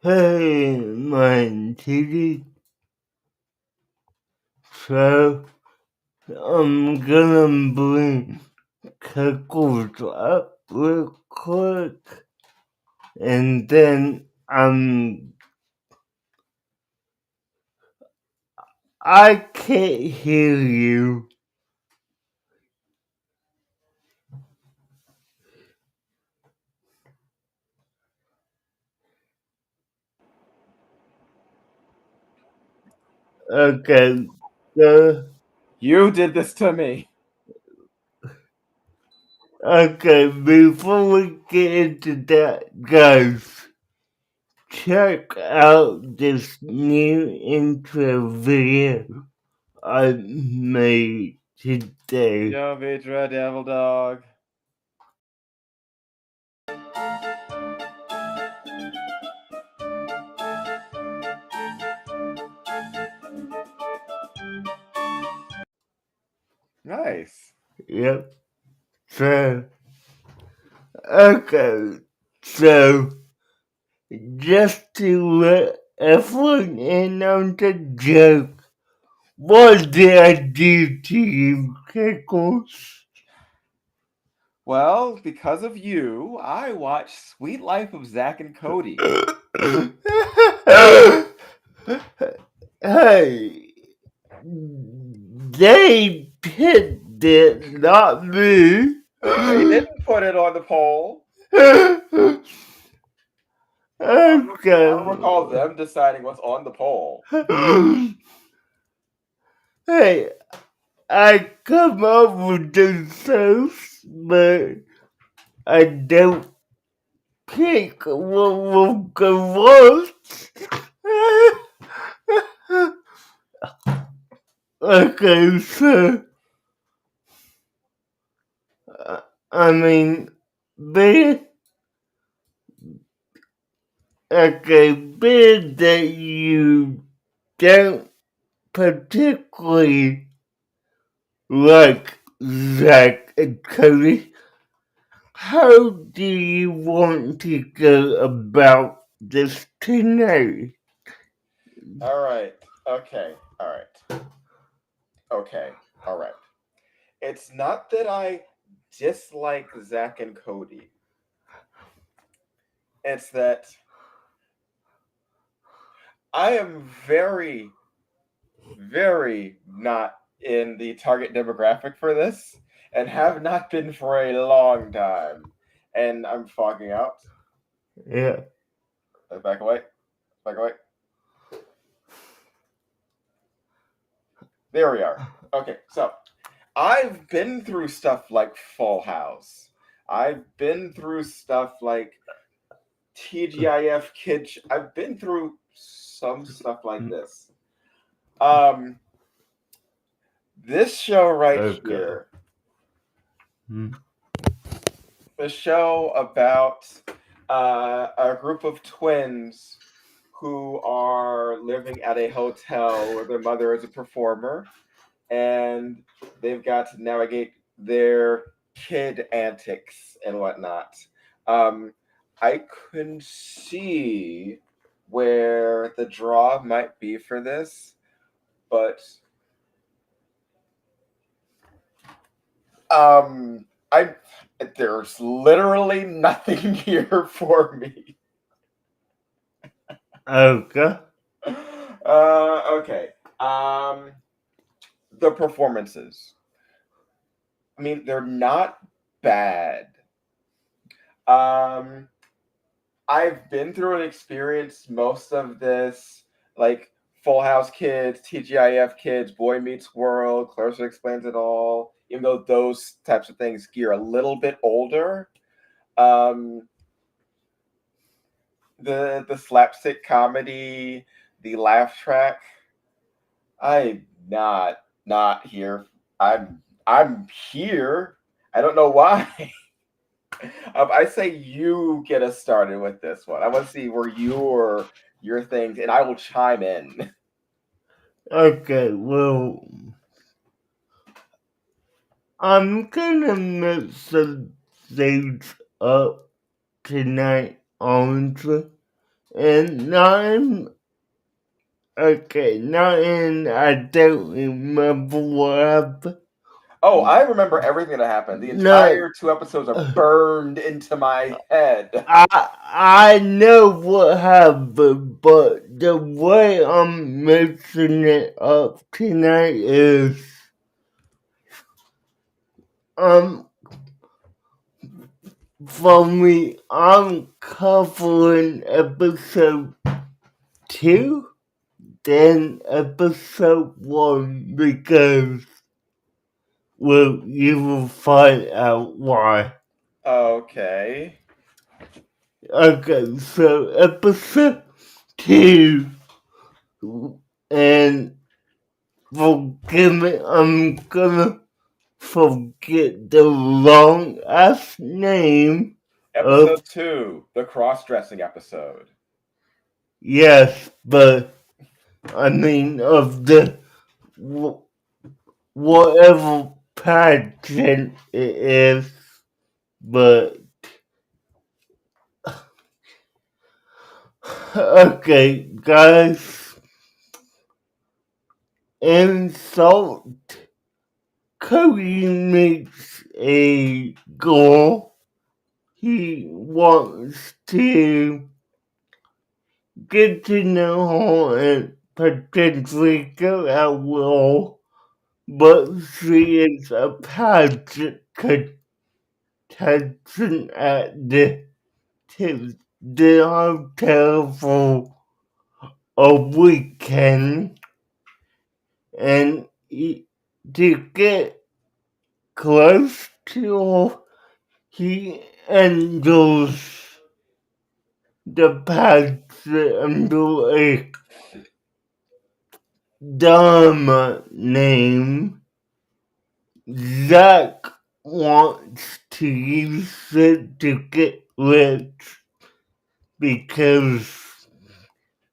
Hey, my titty. So, I'm gonna bring Cuckles up real quick, and then I can't hear you. Okay, so, You did this to me. okay, before we get into that, guys, check out this new intro video I made today. Yo, Vidra, devil dog. Nice. Yep. So, okay. So, just to let everyone in on the joke, what did I do to you, Pickles? Well, because of you, I watched Sweet Life of Zack and Cody. Hey, they picked it, not me. They didn't put it on the poll. I don't recall Okay. them deciding what's on the poll. Hey, I come up with the sauce, but I don't pick what will go first. Okay, so, I mean, being, okay, being that you don't particularly like Zack and Cody, how do you want to go about this tonight? All right. Okay. All right. Okay. All right. It's not that I dislike Zack and Cody. It's that I am very, very not in the target demographic for this and have not been for a long time. And I'm fogging out. Yeah. Back away. Back away. There we are. Okay, so I've been through stuff like Full House. I've been through stuff like TGIF Kids. I've been through some stuff like this. This show right Okay. here, the show about a group of twins who are living at a hotel where their mother is a performer, and they've got to navigate their kid antics and whatnot. I can see where the draw might be for this, but I there's literally nothing here for me. Okay. Okay. The performances. I mean, they're not bad. Um, I've been through and experienced most of this, like Full House Kids, TGIF Kids, Boy Meets World, Clarissa Explains It All. Even though those types of things gear a little bit older, um, the slapstick comedy, the laugh track. I'm not here. I'm here. I don't know why. I say you get us started with this one. I want to see where your things, and I will chime in. Okay, well, I'm gonna mix some things up tonight, honestly. and not in. I don't remember what happened. Oh, I remember everything that happened. The No, entire 2 episodes are burned into my head. I know what happened, but the way I'm mixing it up tonight is um for me I'm covering episode 2 then episode 1 because you will find out why. Okay. Okay, so episode 2 and forgive me, I'm gonna forget the long ass name of Episode 2, the cross-dressing episode. yes, but I mean of the whatever pageant it is, but okay, guys, insult. Cody meets a girl. He wants to get to know her and potentially go out with her, but she is a pageant contestant at the hotel for a weekend, and to get close to her, he enters the pageant under a dumb name. Zack wants to use it to get rich because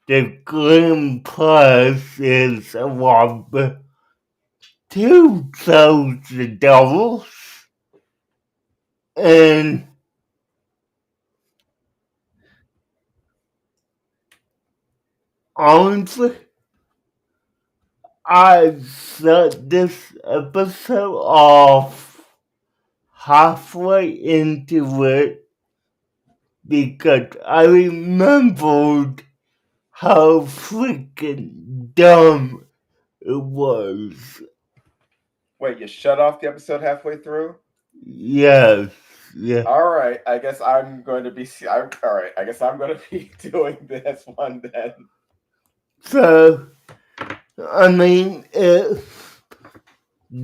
the grand prize is around $2,000. And honestly, I shut this episode off halfway into it because I remembered how freaking dumb it was. Wait, you shut off the episode halfway through? Yes, yeah. All right, I guess I'm going to be. All right, I guess I'm going to be doing this one then. So, I mean, it's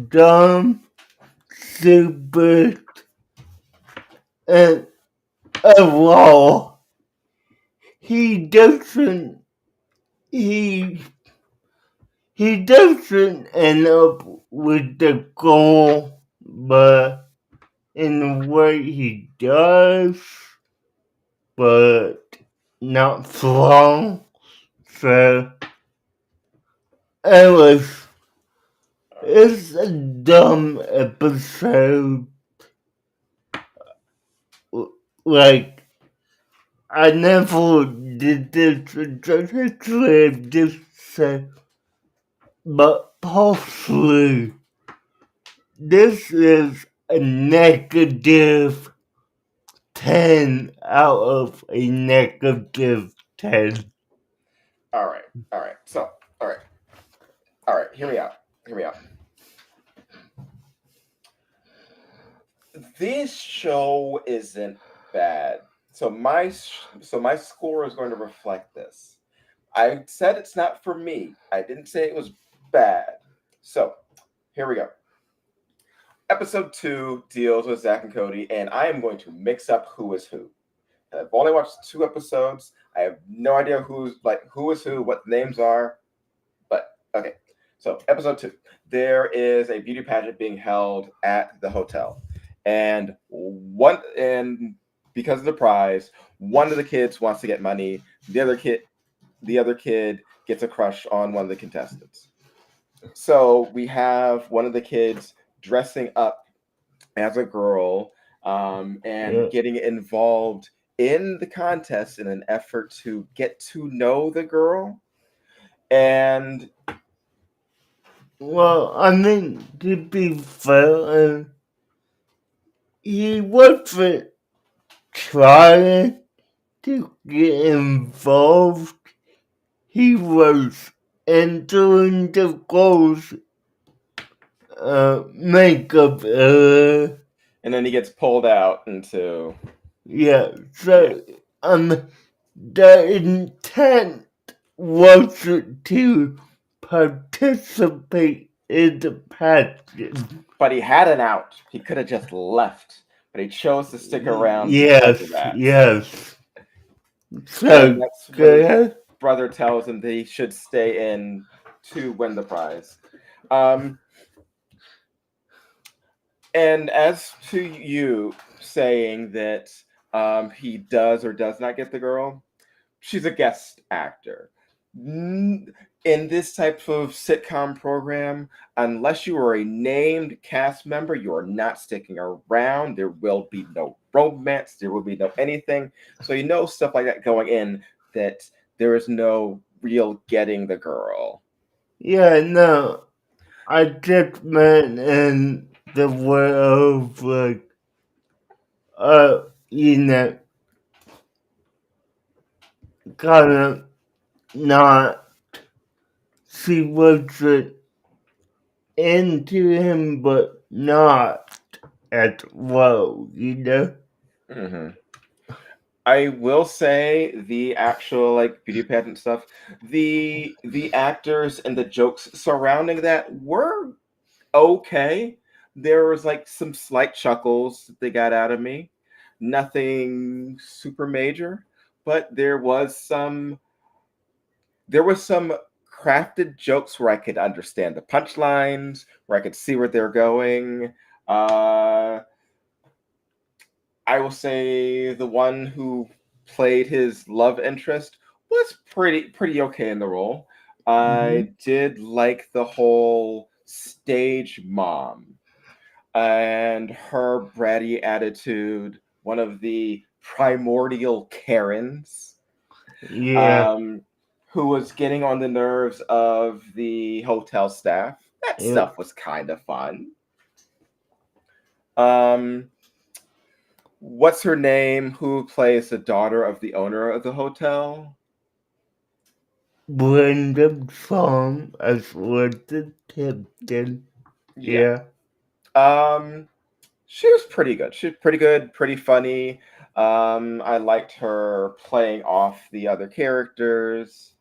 dumb, stupid, and overall, he doesn't, he, he doesn't end up with the goal, but in a way he does, but not for long. So, anyways, it's a dumb episode. Like, I never did this with this set, but possibly this is a negative 10 out of a negative 10. All right, all right. So, all right, all right. Hear me out. Hear me out. This show isn't bad. So my score is going to reflect this. I said it's not for me. I didn't say it was bad. So here we go. Episode 2 deals with Zack and Cody, and I am going to mix up who is who. I've only watched 2 episodes. I have no idea who is who, what the names are. But okay. So episode 2, there is a beauty pageant being held at the hotel, and because of the prize, one of the kids wants to get money. The other kid gets a crush on one of the contestants. So we have one of the kids dressing up as a girl, and Yeah. getting involved in the contest in an effort to get to know the girl. And well, I mean, to be fair, he wasn't trying to get involved. He was entering the girl's makeup area. and then he gets pulled out into Yeah, yeah. so the intent wasn't to participate in the pageant. But he had an out. He could have just left, but he chose to stick around because of Yes, that. yes. And So that's when his good. brother tells him that he should stay in to win the prize. Um, and as to you saying that he does or does not get the girl, she's a guest actor. In this type of sitcom program, unless you are a named cast member, you are not sticking around. There will be no romance, there will be no anything. So you know stuff like that going in, that there is no real getting the girl. Yeah, no, I just meant in the way of like, you know, kind of not, she wasn't into him, but not as well, you know? Hmm. I will say the actual like beauty pageant stuff, the actors and the jokes surrounding that were okay. There was like some slight chuckles that they got out of me. Nothing super major, but there was some crafted jokes where I could understand the punchlines, where I could see where they're going. Uh I will say the one who played his love interest was pretty okay in the role. Mm-hmm. I did like the whole stage mom and her bratty attitude, one of the primordial Karens, Yeah, um, who was getting on the nerves of the hotel staff. That yeah. stuff was kind of fun. Um, what's her name? Who plays the daughter of the owner of the hotel? Brendan song as was the captain. Yeah. Yeah. Um, she was pretty good. She was pretty good, pretty funny. I liked her playing off the other characters.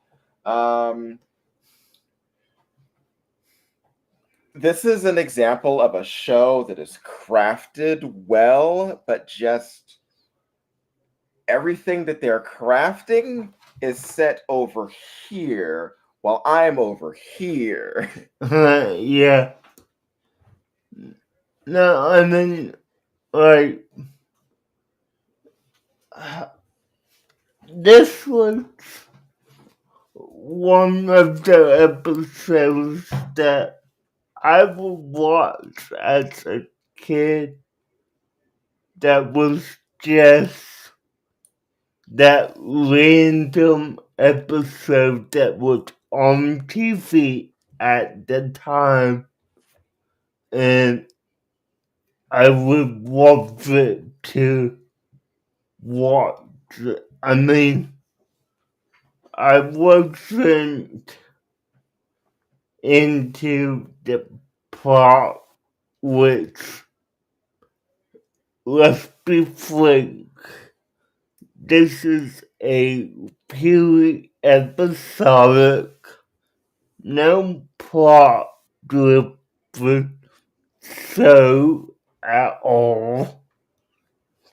Um, this is an example of a show that is crafted well, but just everything that they're crafting is set over here while I'm over here. Yeah. No, I mean, like, this was one of the episodes that I would watch as a kid that was just that random episode that was on TV at the time, and I would love it to watch it. I mean, I wasn't into the plot, which, let's be frank, this is a purely episodic, no plot driven show at all.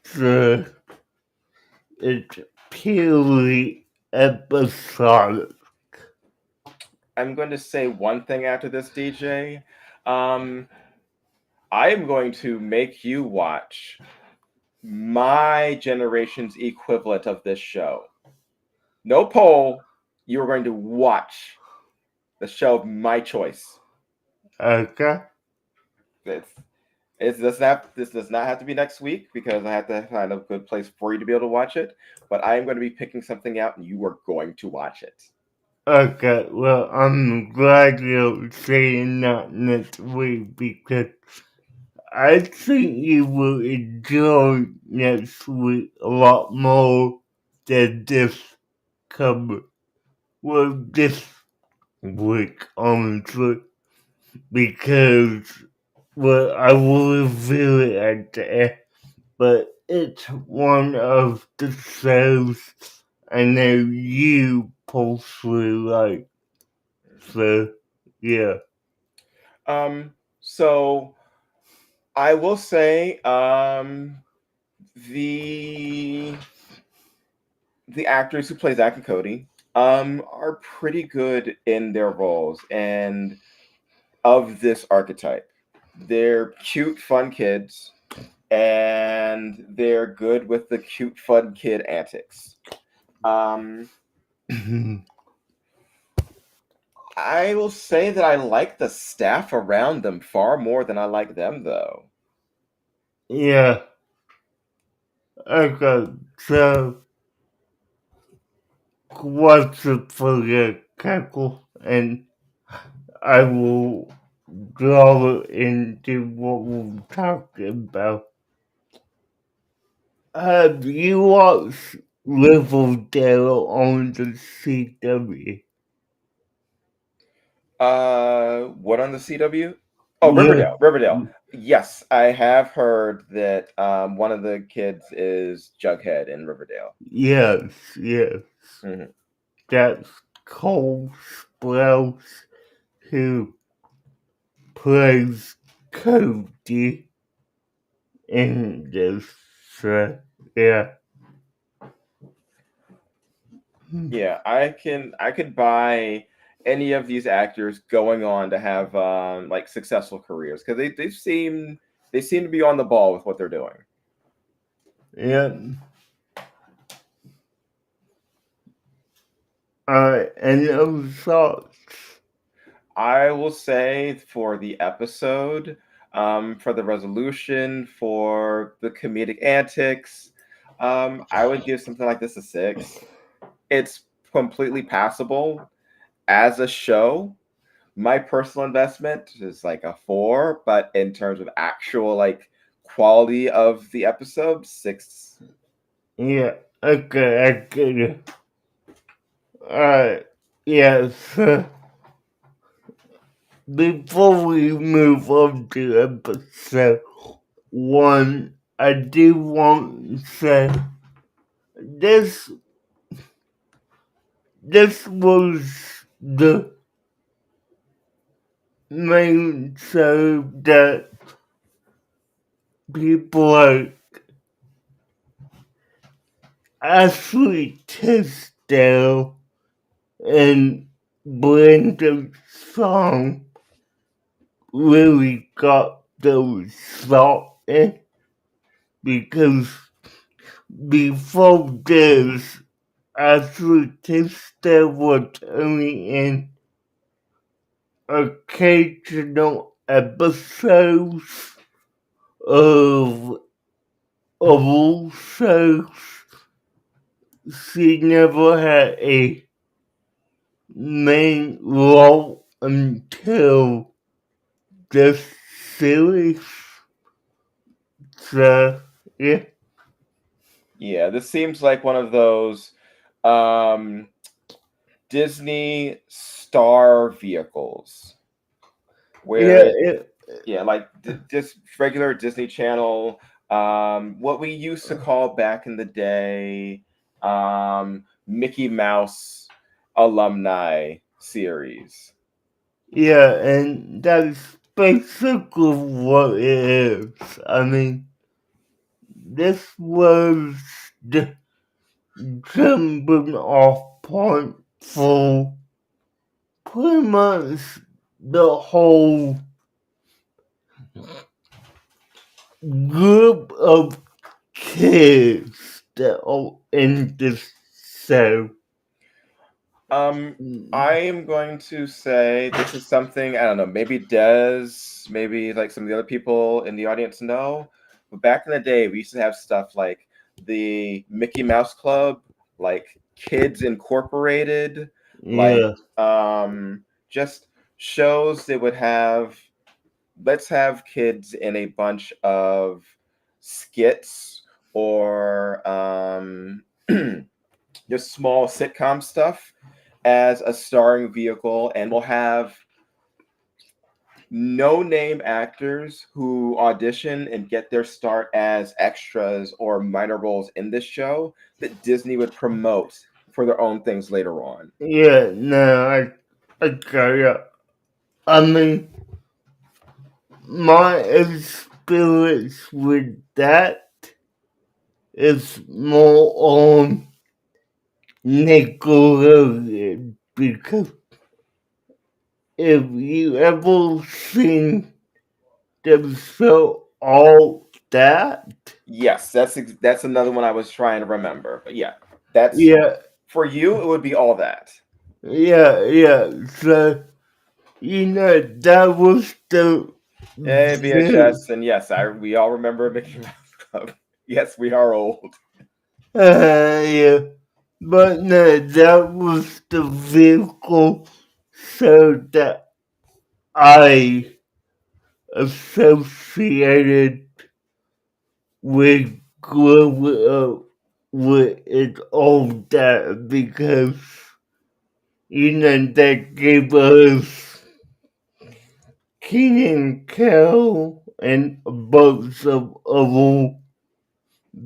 So it's purely episodic. I'm going to say one thing after this, DJ. Um, I am going to make you watch my generation's equivalent of this show. No poll. You are going to watch the show of my choice. Okay? It's This does not have to be next week because I have to find a good place for you to be able to watch it. But I am going to be picking something out, and you are going to watch it. Okay, well, I'm glad you're saying that next week because I think you will enjoy next week a lot more than come this week, honestly, because I will reveal it at the end, but it's one of the shows I know you personally like. So, yeah. So I will say, the actors who play Zack and Cody, are pretty good in their roles and of this archetype. They're cute, fun kids, and they're good with the cute, fun kid antics. Um, I will say that I like the staff around them far more than I like them, though. Yeah. Okay, so what's it for the cackle? And I will draw it into what we're talking about. Have you watched Riverdale on the CW? What on the CW? Oh, Yeah. Riverdale. Riverdale. Yes, I have heard that one of the kids is Jughead in Riverdale. Yes, yes. Mhm. That's Cole Sprouse who plays Cody in this. Yeah. Yeah, I could buy any of these actors going on to have like successful careers because they seem to be on the ball with what they're doing. Yeah. Alright, any other thoughts? I will say for the episode, for the resolution, for the comedic antics, I would give something like this a 6. It's completely passable as a show. My personal investment is like a 4, but in terms of actual like quality of the episode, 6. Yeah, okay, I get it. Alright, yeah, so before we move on to episode 1, I do want to say this this was the main show that people like Ashley Tisdale and Brenda's song really got those thought in because before this, Ashley Tisdale was only in occasional episodes of all shows. She never had a main role until this series. So, yeah. Yeah, this seems like one of those um, Disney star vehicles where Yeah, it, yeah, like just regular Disney Channel, what we used to call back in the day, Mickey Mouse alumni series. yeah, and that's basically what it is. I mean, this was the jumping off point for pretty much the whole group of kids that are in this show. Um, Mm, I am going to say this is something, I don't know, maybe Des, maybe like some of the other people in the audience know. But back in the day, we used to have stuff like the Mickey Mouse Club, like Kids Incorporated, like yeah, just shows that would have, let's have kids in a bunch of skits or just small sitcom stuff as a starring vehicle, and we'll have no name actors who audition and get their start as extras or minor roles in this show that Disney would promote for their own things later on. yeah. No, I got it. I mean, my experience with that is more on Nickelodeon because if you ever seen the show All That, Yes, that's another one I was trying to remember. But yeah, that's yeah, for you. It would be all that. yeah. So that was the Hey, very, VHS, and yes, I we all remember Mickey Mouse Club. Yes, we are old. yeah. But no, that was the vehicle so that I associated with growing up with it all that because that gave us Keenan Kel and a bunch of other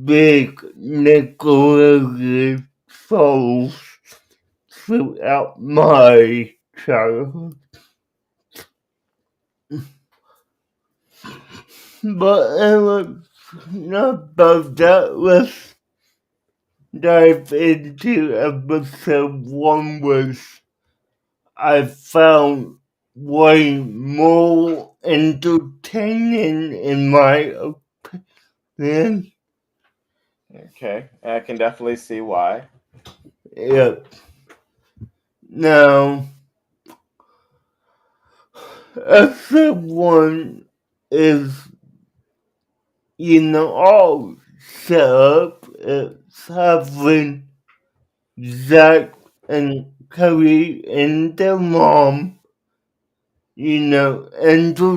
big Nickelodeon shows throughout my childhood. But about that, let's dive into episode one, which I found way more entertaining in my opinion. Okay, I can definitely see why. Yeah. Now, episode one is, all set up. It's having Zack and Cody and their mom, enter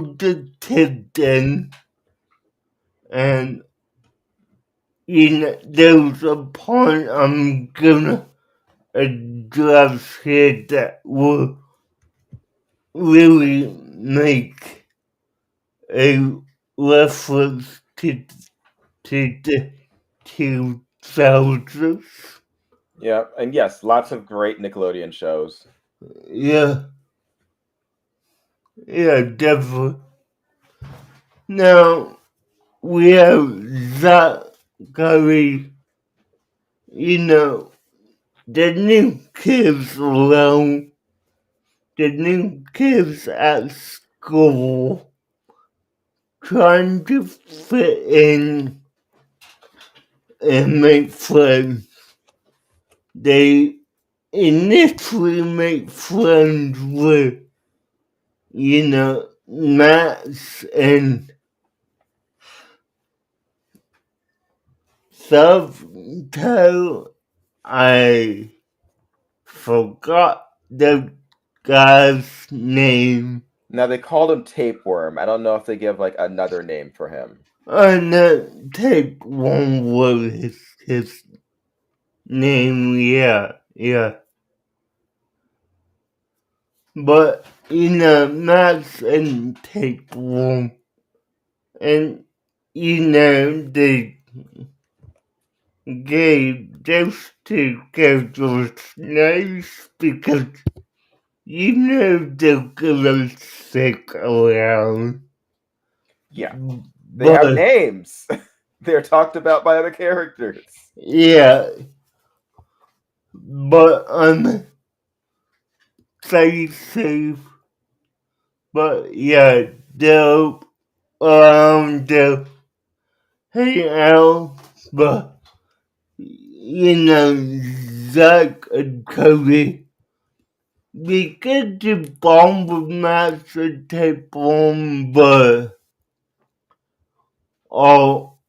the kitchen, and there's a point I'm gonna address here that will really make a reference to the 2000s. Yeah, and yes, lots of great Nickelodeon shows. Yeah, yeah, definitely. Now, we have Zachary, you know, the new kids around, the new kids at school trying to fit in and make friends. They initially make friends with, Max and Subtle. I forgot the guy's name. Now they called him Tapeworm. I don't know if they give like another name for him. And take one word his name, yeah, yeah. But Max and take one, and they gave those two characters names because they're gonna stick around. Yeah, they have But names. They're talked about by other characters. yeah, but I'm safe. But yeah, they're around the hang out, but Zach and Cody. because the bond with Master Tape on, but all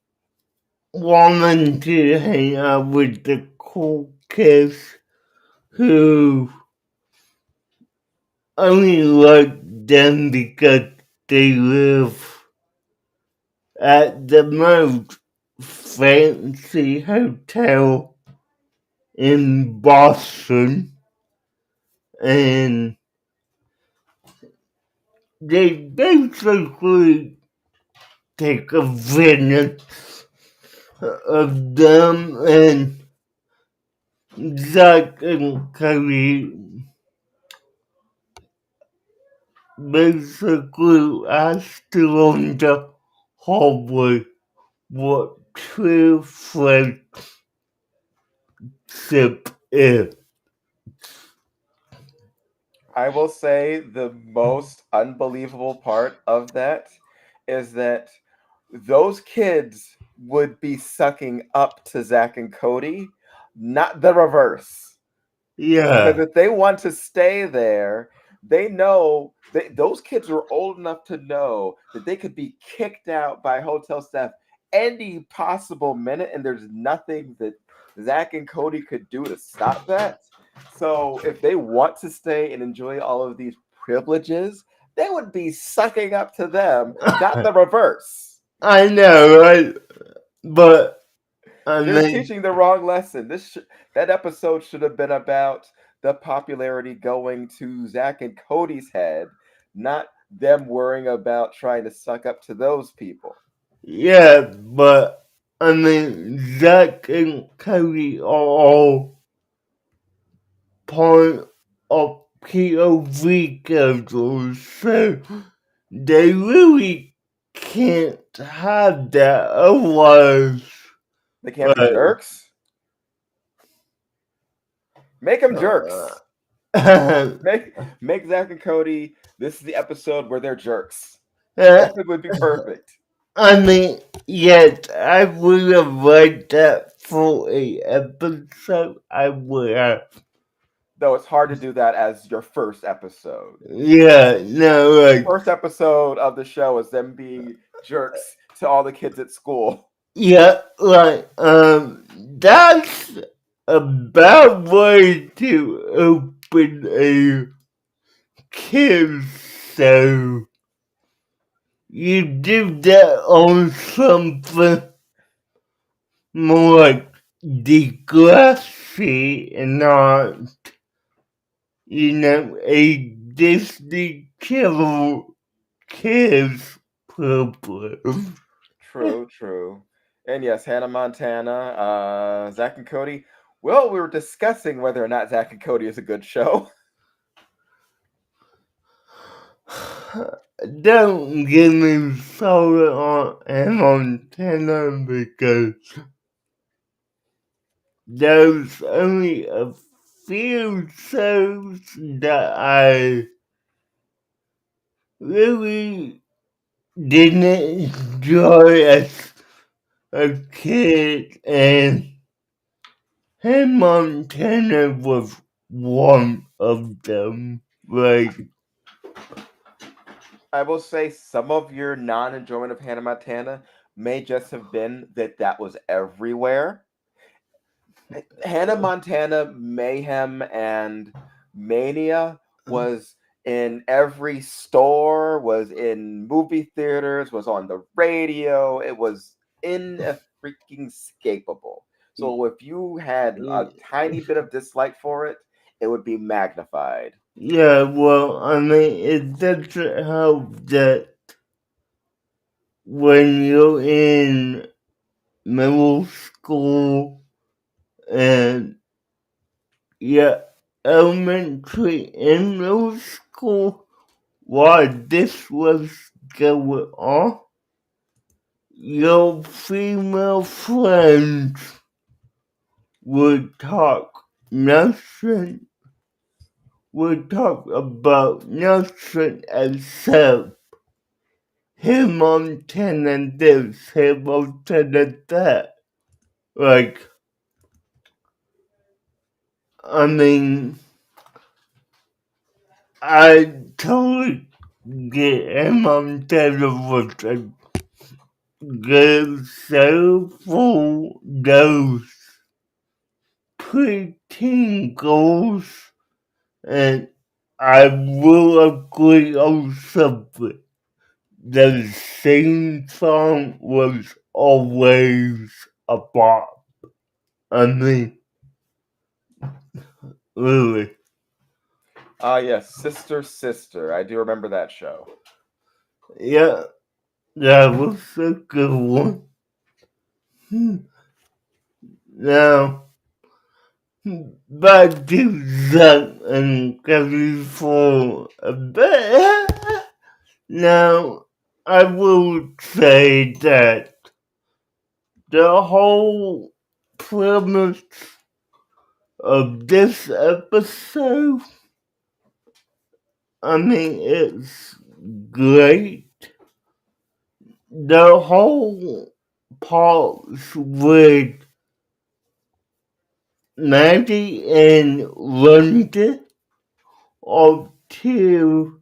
wanting to hang out with the cool kids who only like them because they live at the most fancy hotel in Boston, and they basically take advantage of them, and Zack and Cody basically asked along the hallway what true friendship is. I will say the most unbelievable part of that is that those kids would be sucking up to Zack and Cody, not the reverse. Because Yeah, if they want to stay there, they know those kids are old enough to know that they could be kicked out by hotel staff any possible minute, and there's nothing that Zack and Cody could do to stop that. So if they want to stay and enjoy all of these privileges, they would be sucking up to them, not the reverse. I know, right? But I They're mean, teaching the wrong lesson. That episode should have been about the popularity going to Zack and Cody's head, not them worrying about trying to suck up to those people. yeah, but I mean, Zack and Cody are all part of POV characters, so they really can't have that otherwise. They can't be Right. jerks. Make them jerks. Make Zack and Cody. This is the episode where they're jerks. That would be perfect. I mean, yes, I would have liked that for a episode. I would have. Though it's hard to do that as your first episode. Yeah, no, like, First episode of the show is them being jerks to all the kids at school. yeah, like, that's a bad way to open a kids show. You do that on something more like Degrassi and not, a Disney Channel kids program. True, true. And yes, Hannah Montana, Zack and Cody. Well, we were discussing whether or not Zack and Cody is a good show. Don't get me started on Hannah Montana because there's only a few shows that I really didn't enjoy as a kid, and Hannah Montana was one of them. Like, I will say some of your non-enjoyment of Hannah Montana may just have been that that was everywhere. Hannah Montana Mayhem and Mania was in every store, was in movie theaters, was on the radio. It was in a freaking escapable. So if you had a tiny bit of dislike for it, it would be magnified. yeah, well, I mean, it doesn't help that when you're in middle school and, yeah, elementary and middle school, while this was going on, your female friends would talk nothing, would talk about nothing except him Montana this, him Montana that. Like, I mean, I totally get him on television. Get so full those preteen goals, and I will agree on something. The same song was always a bop. I mean, really. Yes, Sister Sister. I do remember that show. Yeah, that was a good one. Now, back to Zack and Cody for a bit. Now, I will say that the whole premise of this episode, I mean, it's great. The whole parts with Maddie and London are two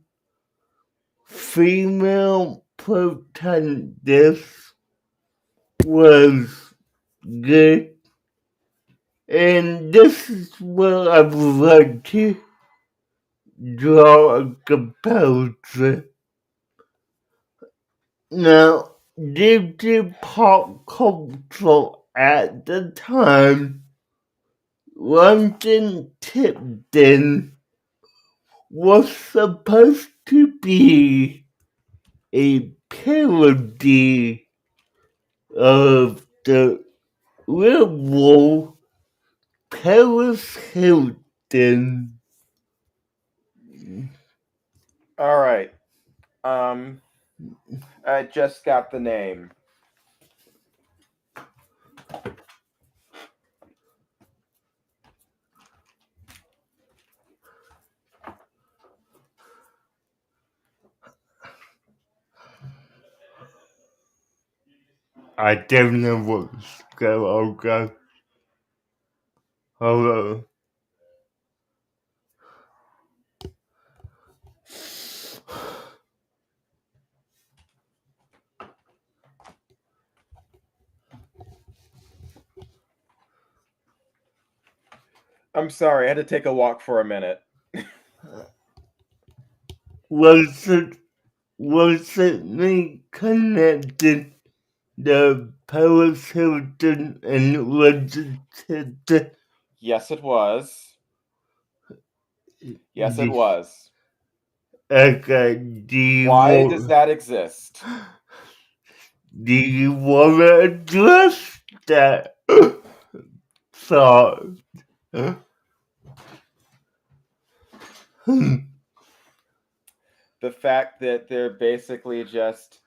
female protagonists was good. And this is where I would like to draw a comparison. Now, due to pop culture at the time, London Tipton was supposed to be a parody of the liberal Paris Hilton. All right. I just got the name. I don't know what's going on. Hello. I'm sorry, I had to take a walk for a minute. Was it me connected the Paris Hilton and London Tipton? Yes, it was. Yes, it was. Okay, Why does that exist? do you want to address that thought? The fact that they're basically just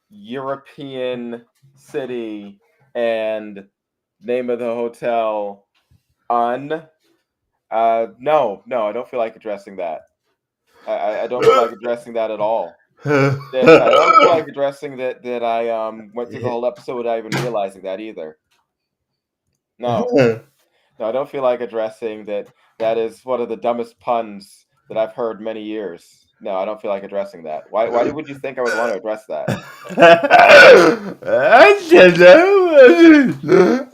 European city and name of the hotel no, I don't feel like addressing that. I don't feel like addressing that at all. I don't feel like addressing that I went through the whole episode without even realizing that either. No. No, I don't feel like addressing that. That is one of the dumbest puns that I've heard many years. No, I don't feel like addressing that. Why would you think I would want to address that? I don't know.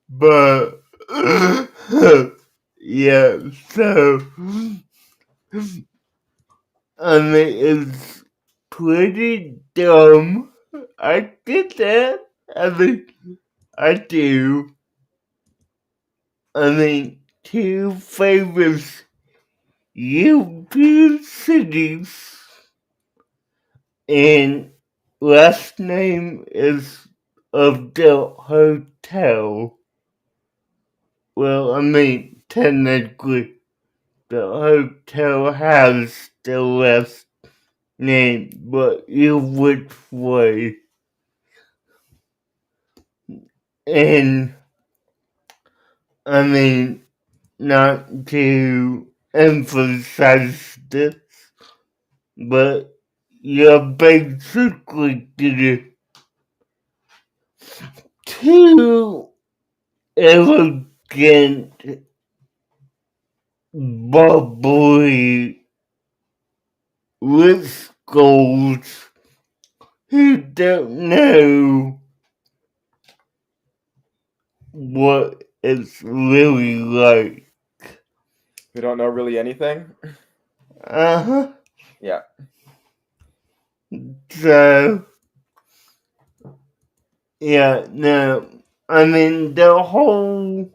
But yeah, so I mean it's pretty dumb. I get that. I mean I do. I mean two famous European cities and last name is of the hotel. Well, I mean technically the hotel has the last name, but you which way? And I mean, not to emphasize this, but you're basically gonna too arrogant bubbly rich schools who don't know what it's really like. We don't know really anything. Uh-huh. Yeah. So, yeah, no. I mean, the whole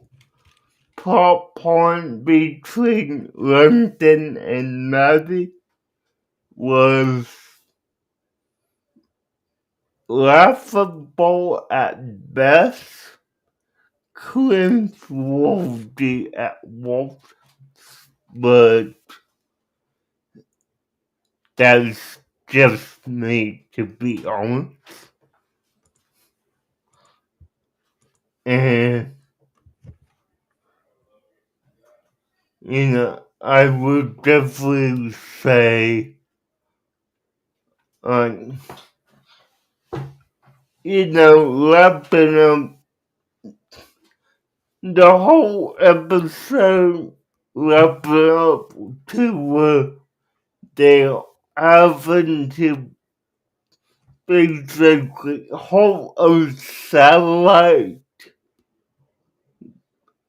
plot point between London and Maddie was laughable at best, cringe-worthy at worst, but that's just me, to be honest. And, I would definitely say, um, wrapping up the whole episode, wrapping up to they're having to basically hold a satellite,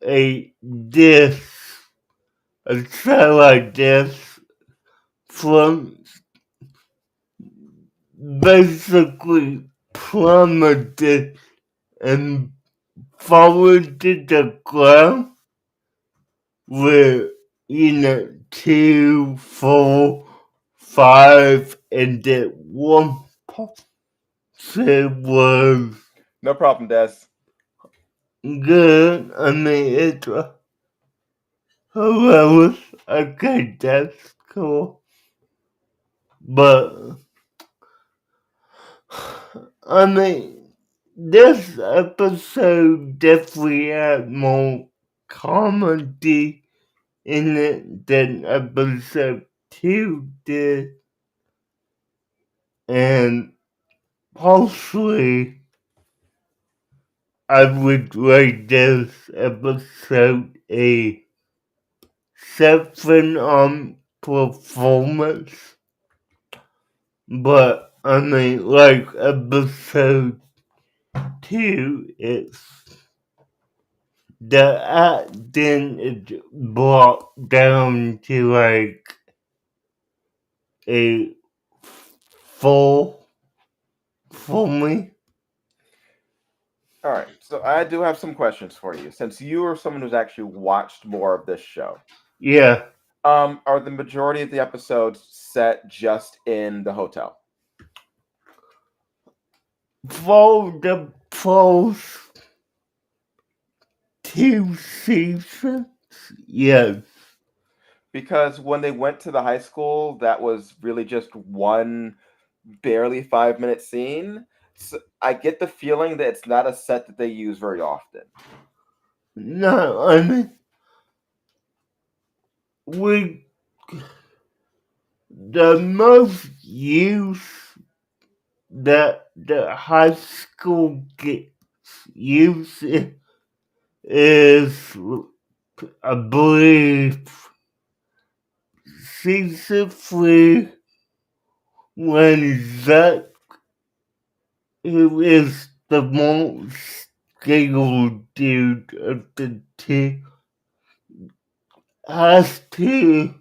a dish, a satellite dish from basically plummeted and fallen to the ground with, 2, 4, 5, and at one point it was No problem, Des. good. I mean, it's hilarious. Okay, that's cool. But, I mean, this episode definitely had more comedy in it than episode 2 did. And partially, I would rate this episode a 7 on performance. But, I mean, like episode 2, the acting is brought down to like a 4 for me. All right. So I do have some questions for you. Since you are someone who's actually watched more of this show, Yeah, are the majority of the episodes set just in the hotel? for the first 2 seasons, yes. Because when they went to the high school, that was really just one barely 5-minute scene. So I get the feeling that it's not a set that they use very often. No, I mean, we the most use that the high school gets used is, I believe, season 3 when Zack, who is the most stable dude of the two, has to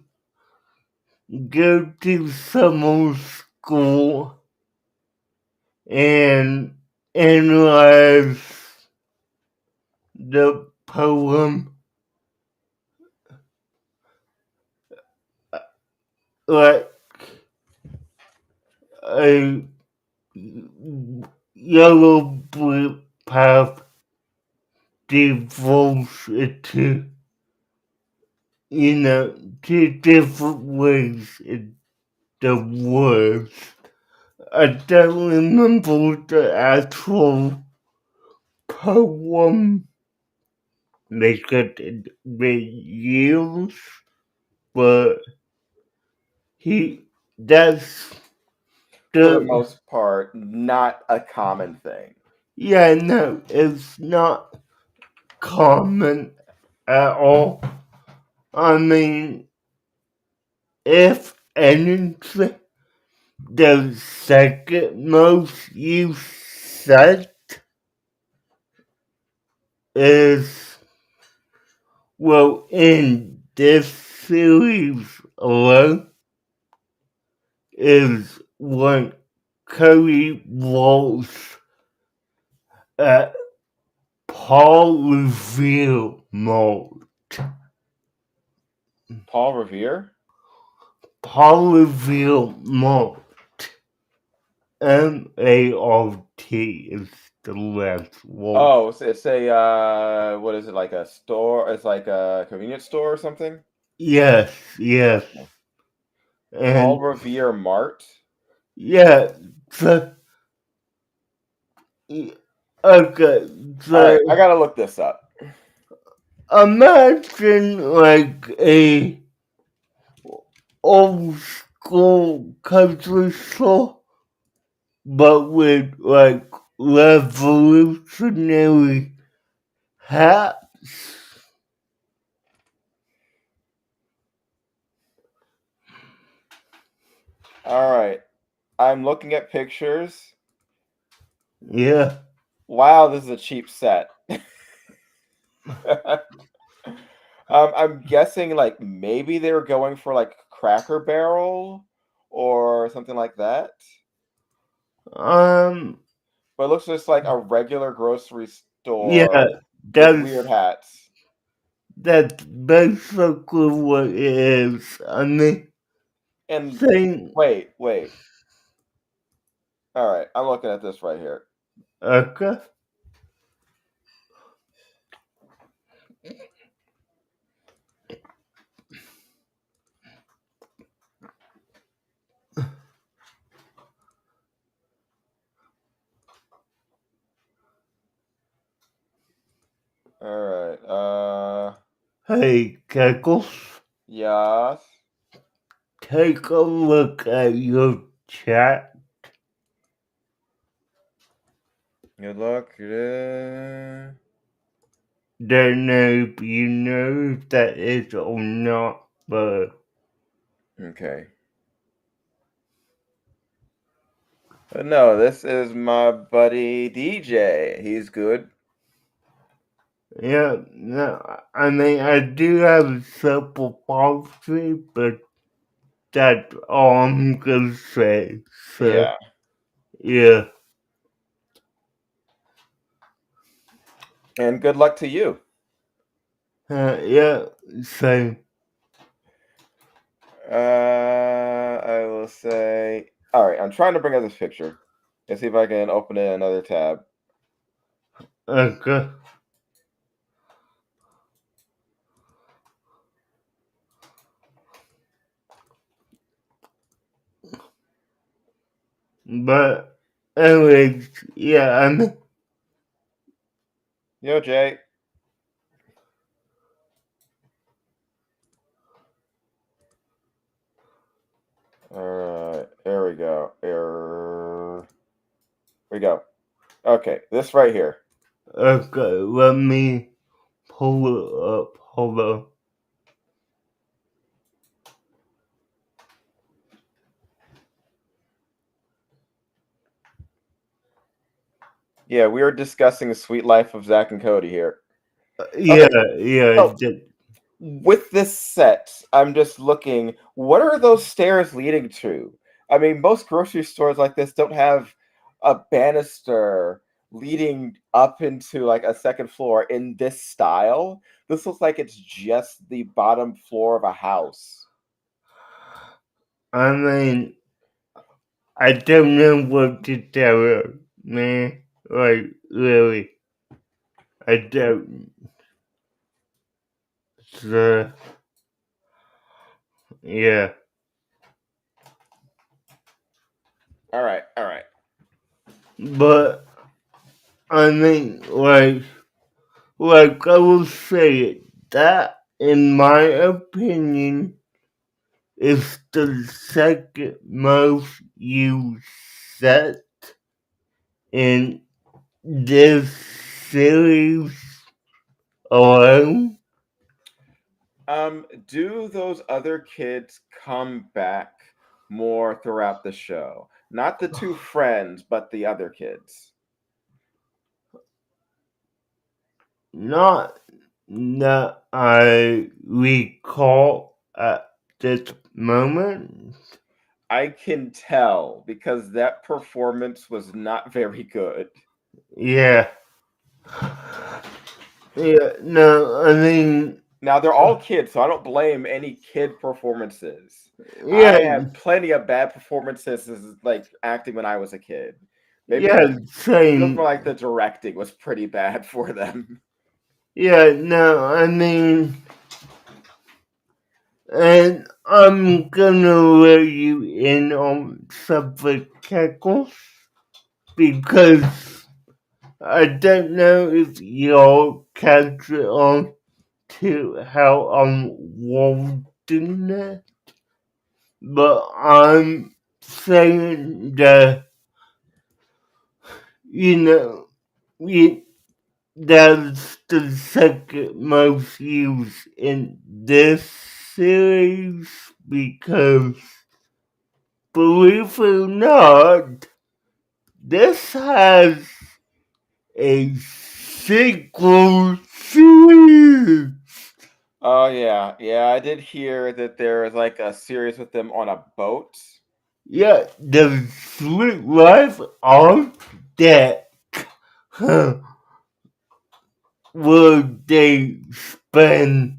go to summer school and analyze the poem like a yellow brick path devolves into, two different ways in the words. I don't remember the actual poem because it been years, but that's For the the, most part, not a common thing. yeah, no, it's not common at all. I mean, if anything, the second most used set is, well, in this series alone, is when Cody was at Paul Revere mode. Paul Revere? Paul Revere mode. MART is the last word. Oh, so it's a what is it, like a store? It's like a convenience store or something? Yes, yes. Okay. Paul And Revere Mart. yeah, the, okay, All right, I so gotta look this up. imagine like a old school country store, but with like revolutionary hats. All right, I'm looking at pictures. Yeah. Wow, this is a cheap set. I'm guessing like maybe they were going for like Cracker Barrel or something like that. Um. But it looks just like a regular grocery Yeah. store with That's weird hats. that's basically what it is. I mean, And saying wait. All right, I'm looking at this right here. okay. All right. Hey, Kegels, Yes. take a look at your chat. Good luck. Don't know if you know if that is or not, but Okay. But no, this is my buddy DJ. He's good. yeah, no, I mean, I do have a simple policy, but that's all I'm gonna say. So, Yeah. yeah, And good luck to you. yeah, so, I will say. All right, I'm trying to bring up this picture. Let's see if I can open it in another tab. okay. But, anyways, yeah, I mean, Yo, Jay. All right, there we go. Here we go. Okay, this right here. okay, let me pull it up. Hold on. Yeah, we are discussing the sweet life of Zack and Cody here. Yeah, Okay, yeah, so with this set, I'm just looking, what are those stairs leading to? I mean, most grocery stores like this don't have a banister leading up into like a second floor in this style. This looks like it's just the bottom floor of a house. I mean, I don't know what to tell you, man. Like, really, I don't. So, yeah. All right. But, I mean, like I will say it, that, in my opinion, is the second most used set in this series alone. Do those other kids come back more throughout the show? Not the two friends, but the other kids. Not that I recall at this moment. I can tell because that performance was not very good. Yeah. Yeah, no, I mean, Now they're all kids, so I don't blame any kid performances. I yeah, have plenty of bad performances as like acting when I was a kid. Maybe yeah, it feels more same. like the directing was pretty bad for them. Yeah, no, I mean, and I'm gonna let you in on some tackles because I don't know if y'all catch it on to how I'm wording it, but I'm saying that, you know, you, that's the second most used in this series because, believe it or not, this has a sequel series. Oh yeah, yeah. I did hear that there is like a series with them on a boat. Yeah, the sweet life on deck. Where they spend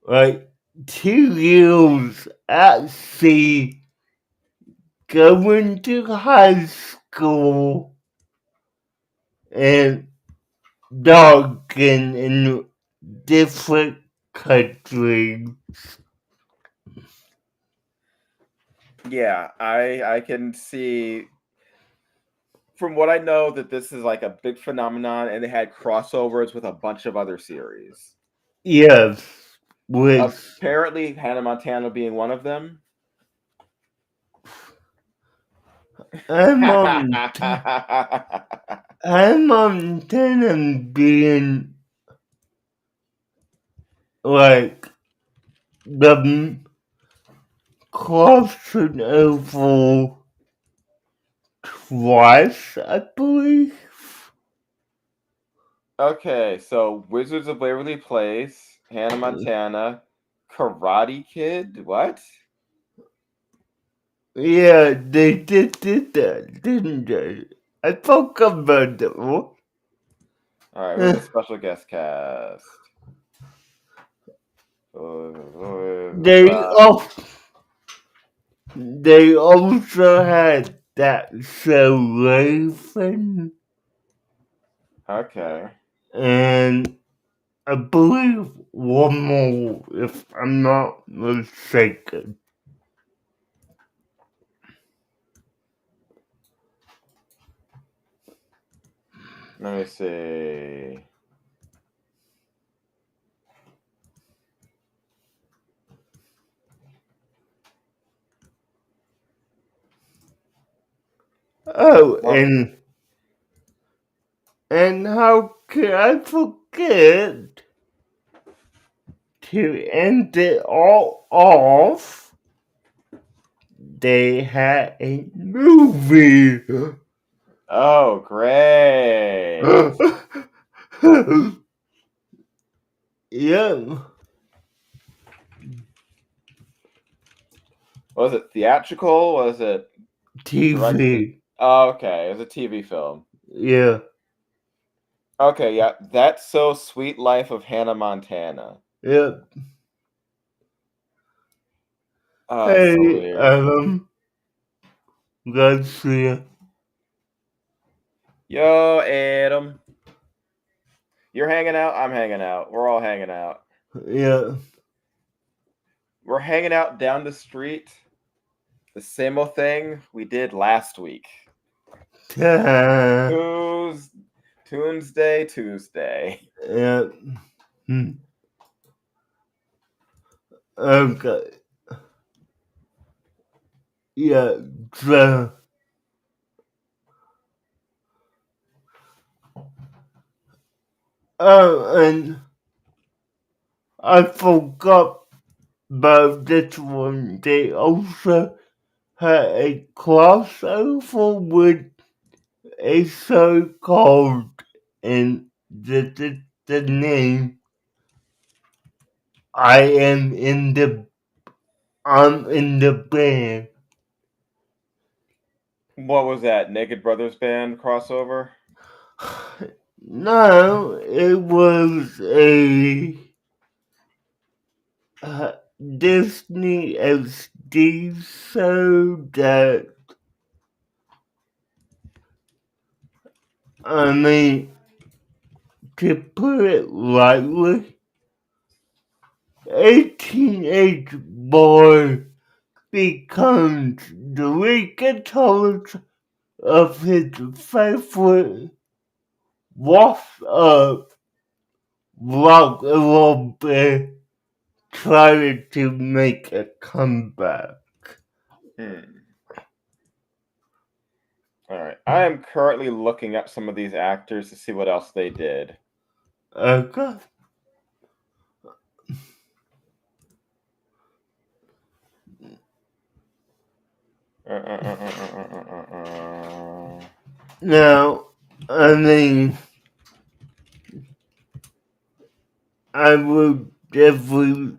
like 2 years at sea going to high school and dogging in different countries. Yeah, I can see from what I know that this is like a big phenomenon, and they had crossovers with a bunch of other series. Yes, with Apparently, Hannah Montana being one of them. I'm on I'm on Tenem being like the crossing over twice, I believe. Okay, so Wizards of Waverly Place, Hannah Montana, Karate Kid. What? Yeah, they did that, didn't they? I talk about that one. All right, where's the special guest cast? They oh, they also had that show Raven, Okay, and I believe one more, if I'm not mistaken. let me see. Oh, Well, and how could I forget to end it all off? They had a movie. oh, great. Yeah, Was it theatrical? Was it directed? TV. Oh, okay, it was a TV film. Yeah, Okay, yeah, That's So Sweet Life of Hannah Montana. yeah. Oh, that's so Hey, weird. glad to see you. Yo, Adam. You're hanging out, I'm hanging out. We're all hanging out. Yeah. We're hanging out down the street. The same old thing we did last week. Ta- Tues Toonsday Tuesday. yeah. Hmm. Okay. Yeah. So, and I forgot about this one. They also had a crossover with a show called, and the name I am in the I'm in the band. What was that? Naked Brothers Band crossover? No, it was a uh, Disney XD show that, I mean, to put it lightly, a teenage boy becomes the lead guitarist of his favorite washed up rock and roll band, trying to make a comeback. Hmm. All right. I am currently looking up some of these actors to see what else they did. Okay. Uh, uh, uh, uh, uh, uh, uh, uh. Now, I mean, I would definitely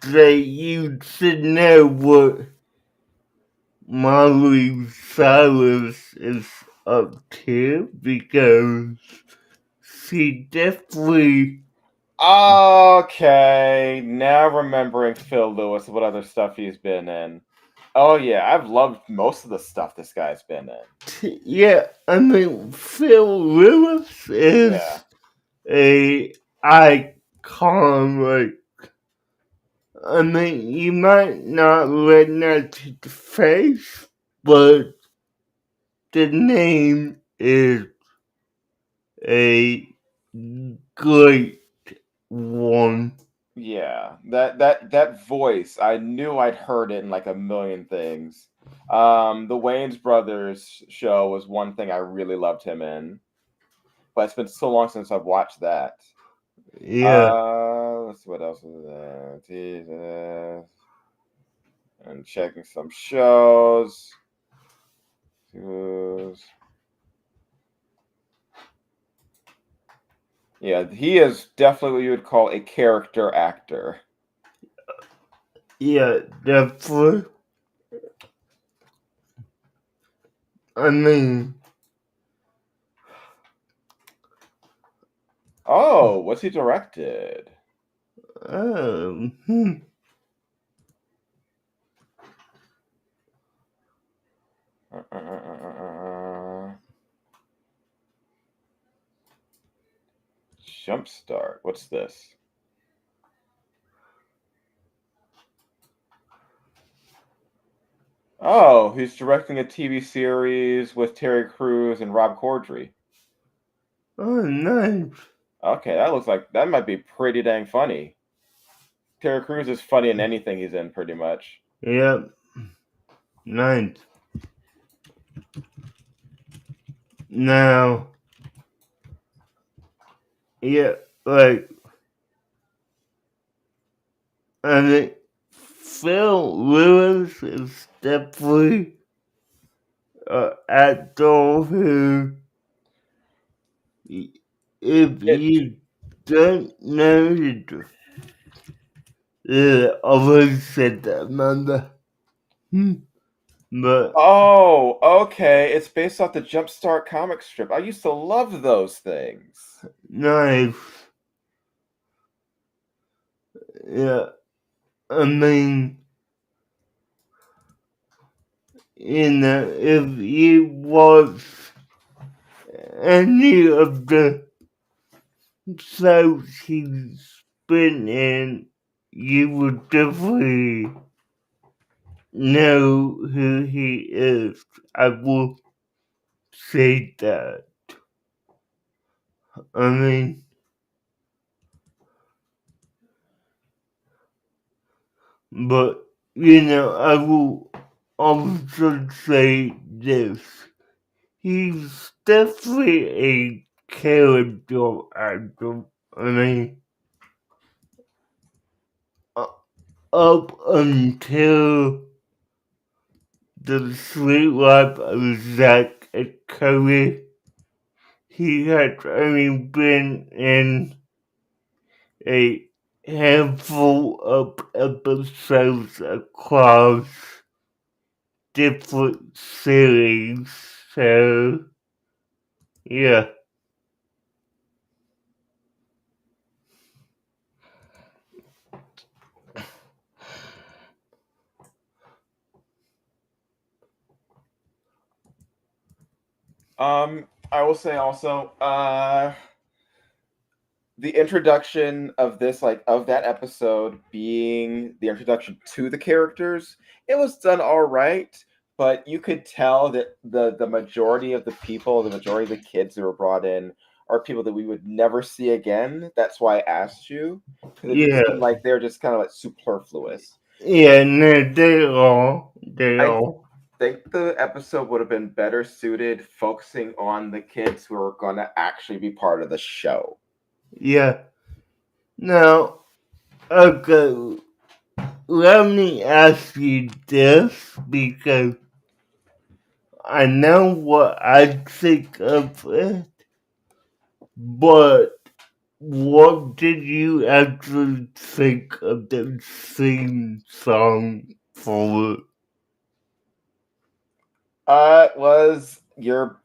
say you should know what Molly Cyrus is up to, because she definitely, Okay, now remembering Phil Lewis, what other stuff he's been in. Oh yeah, I've loved most of the stuff this guy's been in. yeah, I mean, Phil Lewis Yeah, is a icon. Like, I mean, you might not recognize his face, but the name is a great one. yeah. That voice, I knew I'd heard it in like a million things. The Wayans Brothers show was one thing I really loved him in, but it's been so long since I've watched that. Yeah, Let's see what else is there. Jesus. And checking some shows. Yeah, he is definitely what you would call a character actor. yeah, definitely. I mean, Oh, what's he directed? hmm, Uh, uh, uh, uh, uh, Jumpstart. What's this? Oh, he's directing a TV series with Terry Crews and Rob Corddry. oh, nice. Okay, that looks like that might be pretty dang funny. Terry Crews is funny in anything he's in, pretty much. Yep, nice. Now, yeah, like, I mean, Phil Lewis is definitely an actor who, if It. you don't know it, I always said that, Amanda. Hmm. But Oh, okay. It's based off the Jumpstart comic strip. I used to love those things. nice. Yeah, I mean, if you watch any of the shows he's been in, you would definitely know who he is. I will say that. I mean, but I will also say this. He's definitely a character actor. I mean, up until the sweet life of Zack and Cody, he had only been in a handful of episodes across different series. So, yeah. I will say also, the introduction of this, like of that episode being the introduction to the characters, it was done all right, but you could tell that the majority of the people, the majority of the kids who were brought in are people that we would never see again. That's why I asked you, because it just seemed Yeah. like they're just kind of like superfluous. Yeah, no, they are. They I are. think the episode would have been better suited focusing on the kids who are going to actually be part of the show. Yeah. Now, okay, let me ask you this because I know what I think of it, but what did you actually think of the theme song for it? It was your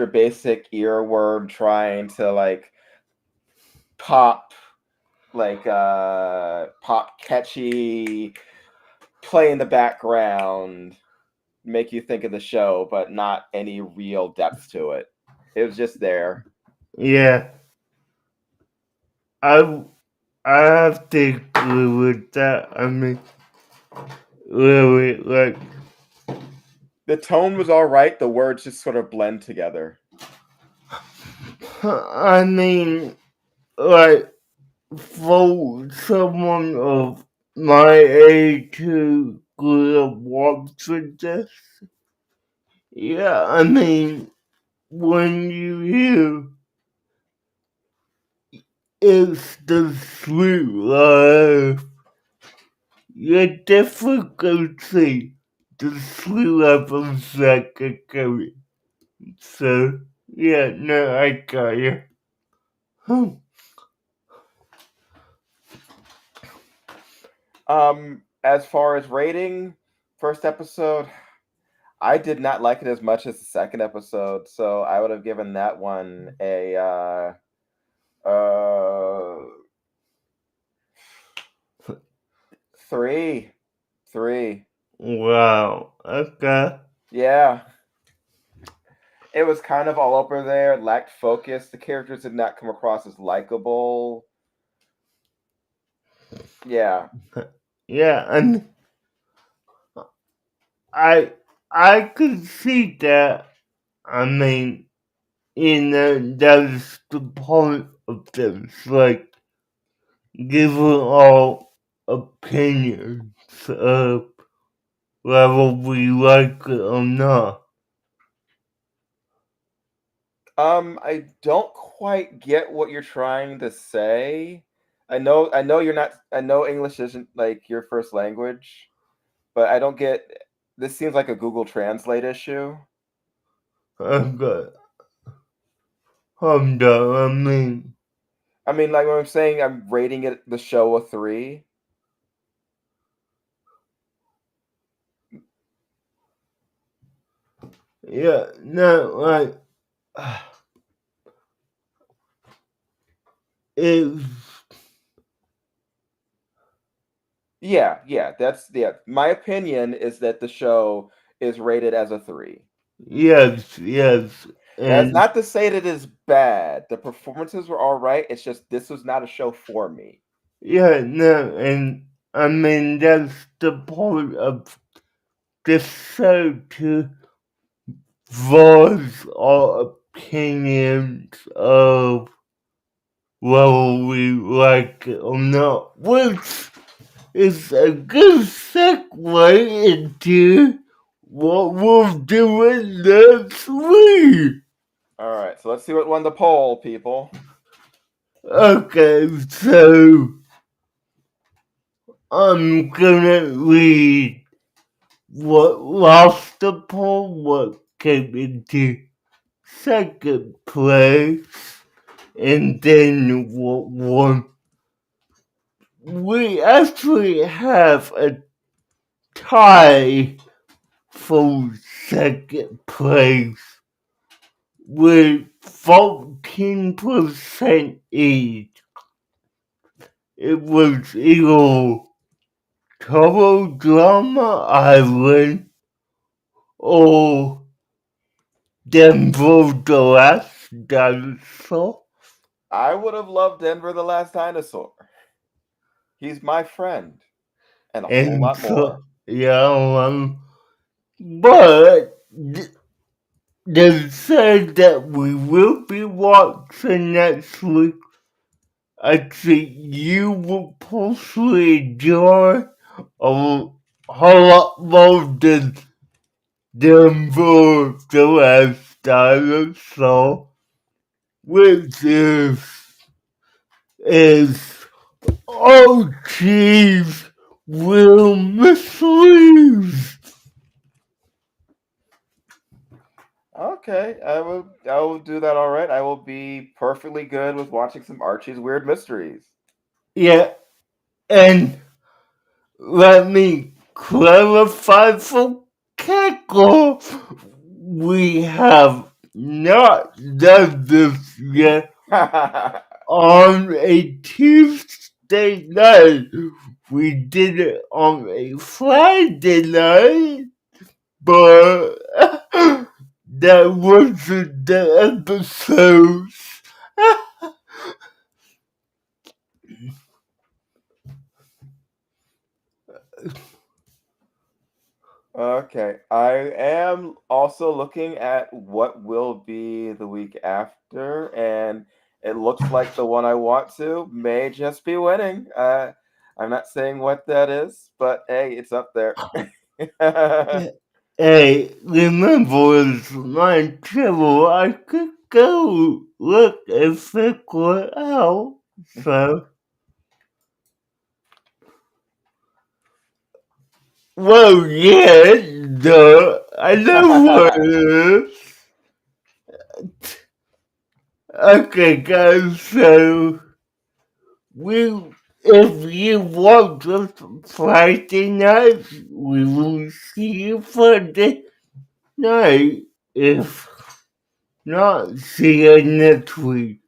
basic earworm trying to like pop pop catchy, play in the background, make you think of the show, but not any real depth to it. It was just there. Yeah, I I have to agree with that. I mean, really, like, The tone was all right. The words just sort of blend together. I mean, like, for someone of my age who grew up watching this, yeah, I mean, when you hear it's the sweet life, you definitely see the sweet life of Zack and Cody. So, yeah, no, I got you. Hmm. As far as rating, first episode, I did not like it as much as the second episode, so I would have given that one a uh 3. 3. Wow, okay. Yeah. It was kind of all over there, lacked focus. The characters did not come across as likable. Yeah. Yeah, and I I could see that. I mean, that's the point of this. Like, giving all opinions of whether we like it or not. I don't quite get what you're trying to say. I know you're not I know English isn't like your first language, but I don't get this seems like a Google Translate issue. Okay, hold on, I mean, I mean, like when I'm saying I'm rating it the show a 3. yeah, no, like, it's, Yeah. My opinion is that the show is rated as a 3. yes, yes, That's and not to say that it is bad. The performances were all right. It's just this was not a show for me. yeah, no, and I mean, that's the point of this show to voice our opinions of whether we like it or not, which is a good segue into what we'll do next week. All right, so let's see what won the poll, people. Okay, so I'm gonna read what lost the poll, what came into second place, and then what won. We actually have a tie for second place with 14% each. It was either Total Drama Island or Denver the Last Dinosaur. I would have loved Denver the Last Dinosaur. He's my friend. And a whole And lot more. so, but they said that we will be watching next week. I think you will possibly enjoy a whole lot more than Denver the Last Dinosaur, which is oh jeez, will mislead. Okay, I will do that all right. I will be perfectly good with watching some Archie's Weird Mysteries. Yeah, and let me clarify for Keckle, we have not done this yet on a Tuesday night. We did it on a Friday night, but that wasn't the episode. Okay, I am also looking at what will be the week after, and it looks like the one I want to may just be winning. I'm not saying what that is, but hey, it's up there. Hey, remember it's my trouble. I could go look and figure it out. So, well, yeah, duh. I know what it is. Okay, guys, so we, if you watch us Friday night, we will see you Friday night. If not, see you next week.